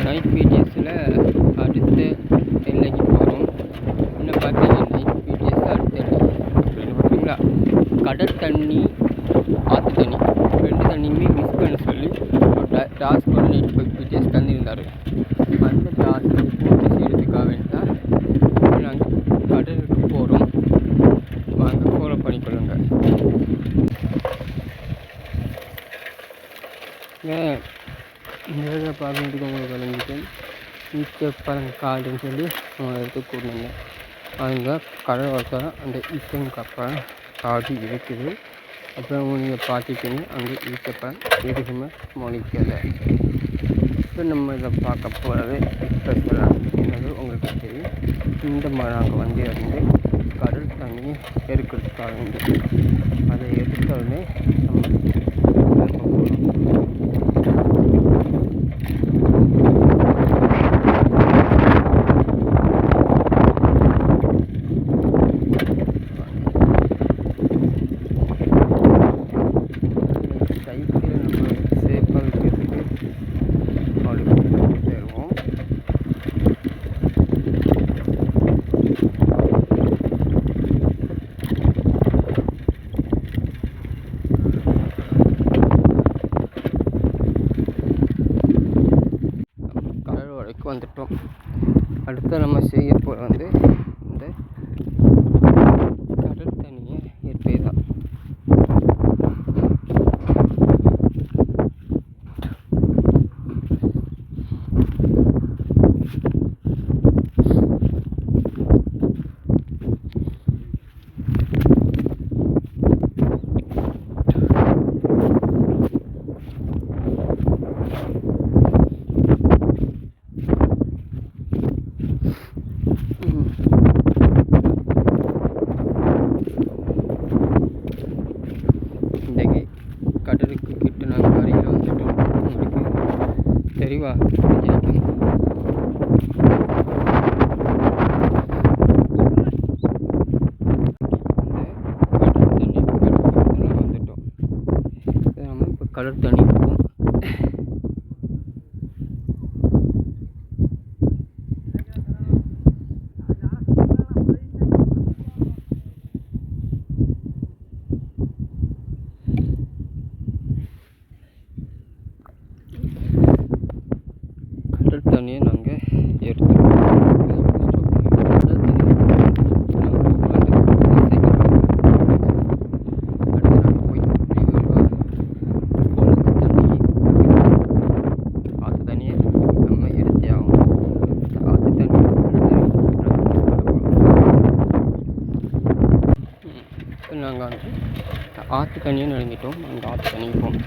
Night பிடிஎஸில் அடுத்த எல்லைக்கு போகிறோம். என்ன பார்த்தீங்கன்னா நைட் பிடிஎஸ் அடுத்த எல்லை பார்த்தீங்களா, கடல் தண்ணி ஆற்று தண்ணி ரெண்டு தண்ணியுமே மிஸ் பண்ண சொல்லி ஒரு டாஸ்க் ஒரு நைட் பிடிஎஸ் தந்திருந்தார். அந்த டாஸ்க்கை பூர்த்தி செய்கிறதுக்காக வேண்டி தான் நாங்கள் கடலுக்கு போகிறோம். வாங்க ஃபாலோ பண்ணிக்கொள்ளுங்க. இந்த பார்க்கறதுக்கு உங்களுக்கு விளங்கிட்டு ஈச்சப்பழம் காடுன்னு சொல்லி அவங்க எடுத்து கூட்டினீங்க. அங்கே கடல் வளர்த்தா அந்த ஈச்சப்பழம் காடு இருக்குது. அப்புறம் நீங்கள் பார்த்துட்டீங்க அங்கே ஈச்சப்பழம் எதுக்குமே மொழிக்கலை. இப்போ நம்ம இதை பார்க்க போகிறது ஸ்பெஷலாக என்னது உங்களுக்கு தெரியும். இந்த மாதிரி நாங்கள் வந்து இருந்து கடல் தண்ணியை எடுக்கிறதுக்காக வேண்டி அதை எடுத்தோடனே நம்ம வந்துட்டோம். அடுத்து நம்ம செய்ய போகிற வந்து இந்த கடல் தண்ணியை ஏற்பே தான். கடலுக்கு கிட்ட நாங்கள் அருகில் வந்துட்டோம். உங்களுக்கு தெளிவா தெரிஞ்சிருக்கும். வந்துட்டோம். நம்ம இப்போ கடல் தண்ணி இருக்கும். தண்ணியை நாங்கள் எடுத்துட்டோம். ஆற்று தண்ணியை நம்ம எடுத்தே ஆகும். ஆற்று தண்ணி நாங்கள் வந்து ஆற்று தண்ணியை நெருங்கிட்டோம். நாங்கள் ஆற்று தண்ணிக்கு போவோம்.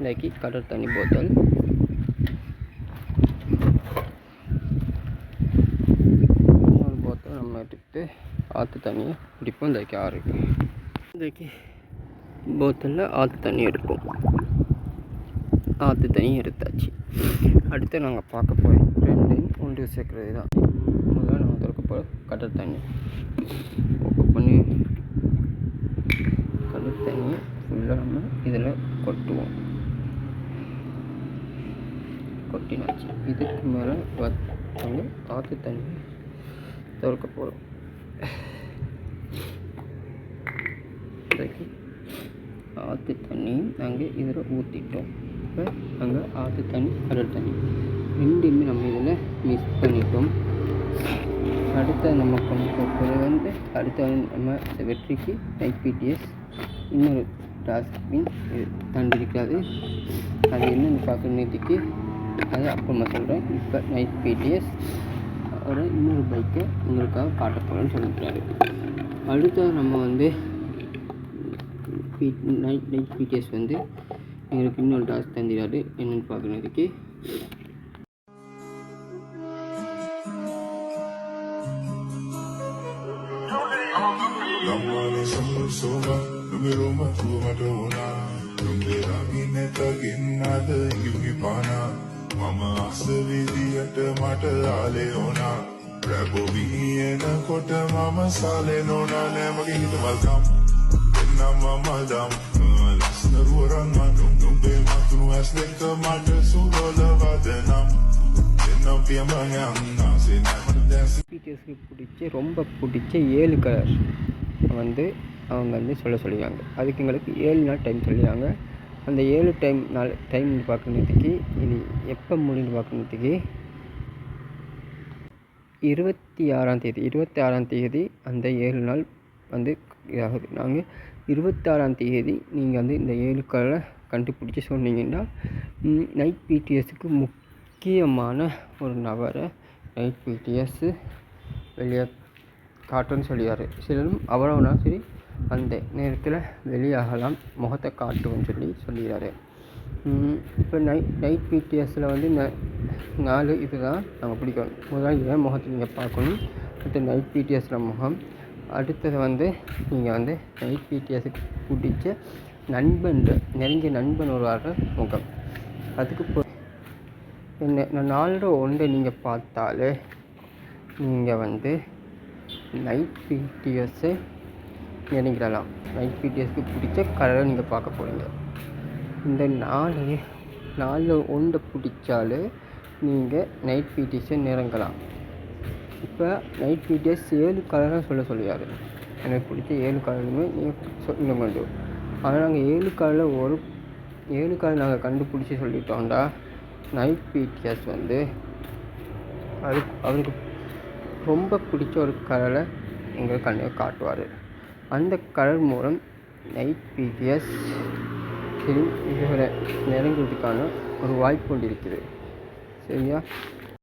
இன்றைக்கி கடல் தண்ணி போத்தல், இன்னொரு போத்தல் நம்ம எடுத்து ஆற்று தண்ணியை குடிப்போம். இன்றைக்கி ஆறு இன்றைக்கி போத்தலில் ஆற்று தண்ணி எடுப்போம். ஆற்று தண்ணி எடுத்தாச்சு. அடுத்து நாங்கள் பார்க்க போய் ரெண்டையும் ஒன்று சேர்க்குறது தான். முதல்ல நாங்கள் திறக்க போகிற கடல் தண்ணி ஓப்பன் பண்ணி கடல் தண்ணியை ஃபுல்லாக நம்ம இதில் கொட்டுவோம். கொட்டினாச்சு. இதுக்கு மேலே வந்து ஆற்று தண்ணி திறக்க போகிறோம். ஆற்று தண்ணி நாங்கள் இதில் ஊற்றிட்டோம். இப்போ அங்கே ஆற்று தண்ணி கடல் தண்ணி ரெண்டுமே நம்ம இதில் மிக்ஸ் பண்ணிட்டோம். அடுத்த நம்ம கொண்டு போகிறது வந்து அடுத்த நம்ம வெற்றிக்கு நைட் பிடிஎஸ் இன்னொரு டாஸ்பின் தண்டிருக்காது. அது என்னென்னு பார்க்குற நேற்றுக்கு அது அப்புறமா சொல்கிறேன். இப்போ நைட் பிடிஎஸ் ஒரு இன்னொரு பைக்கை உங்களுக்காக காட்ட போகிறேன்னு சொல்லிட்டாரு. அடுத்த நம்ம வந்து நைட் பிடிஎஸ் வந்து எங்களுக்கு இன்னொரு டாஸ்க் தந்துடாரு என்னென்னு பார்க்குறதுக்கு. මම අසවිදියට මට ආලේ ඕනා රැබොවීන කොට මම සාලේ නෝනා නෑ මගේ හිතවල්කම් එන්නම් මමදම් ලස්නරුවරන් මටුම් නුඹේ මතුණු ඇස් දෙක මට සුරලවදනම් එන්නම් පියමගම් නාසේ නෑ මට දැන්සි. பிடிஎஸ்க்கு பிடிச்ச ரொம்ப பிடிச்ச 7 கலர் வந்து அவங்க வந்து சொல்லியிருக்காங்க. அதுக்கு எங்களுக்கு 7 நாள் டைம் சொல்லியிருக்காங்க. அந்த 7 டைம் பார்க்கறதுக்கு இனி எப்போ முடிந்து பார்க்கறதுக்கு 26ஆம் தேதி அந்த 7 நாள் வந்து இதாகுது. நாங்கள் 26ஆம் தேதி நீங்கள் வந்து இந்த 7 கலரை கண்டுபிடிச்சி சொன்னீங்கன்னா நைட் பிடிஎஸ்க்கு முக்கியமான ஒரு நபரை நைட் பிடிஎஸ் வெளியே காட்டுன்னு சொல்லியார். சிலரும் அவ்வளோனா சரி அந்த நேரத்தில் வெளியாகலாம், முகத்தை காட்டுவோன்னு சொல்லிடுறாரு. இப்போ நைட் பிடிஎஸில் வந்து 4 இது தான் நாங்கள் பிடிக்கணும். முதல்ல ஏன் முகத்தை நீங்கள் பார்க்கணும், அடுத்து நைட் பிடிஎஸில் முகம், அடுத்தது வந்து நீங்கள் வந்து நைட் பிடிஎஸ்க்கு பிடிச்ச நெருங்கிய நண்பன் ஒரு வர முகம். அதுக்கு என்ன 4 ஒன்றை நீங்கள் பார்த்தாலே நீங்கள் வந்து நைட் பிடிஎஸ்ஸை நெருங்கிடலாம். நைட் பிடிஎஸ்க்கு பிடிச்ச கலரை நீங்கள் பார்க்க போகிறீங்க. இந்த 4 ஒன்றை பிடிச்சாலே நீங்கள் நைட் பிடிஎஸ்ஸை நெருங்கலாம். இப்போ நைட் பிடிஎஸ் 7 கலராக சொல்லியாரு. எனக்கு பிடிச்ச 7 கலருமே நீங்கள் சொல்ல வேண்டும். ஆனால் நாங்கள் 7 கலர் நாங்கள் கண்டுபிடிச்சி சொல்லிட்டோம்டா நைட் பிடிஎஸ் வந்து அவருக்கு ரொம்ப பிடிச்ச ஒரு கலரை எங்கள் கண்ணை காட்டுவார். அந்த கலர் மூலம் நைட் பிடிஎஸ் இதுவரை நெருங்குவதற்கான ஒரு வாய்ப்பு கொண்டு இருக்குது. சரியா?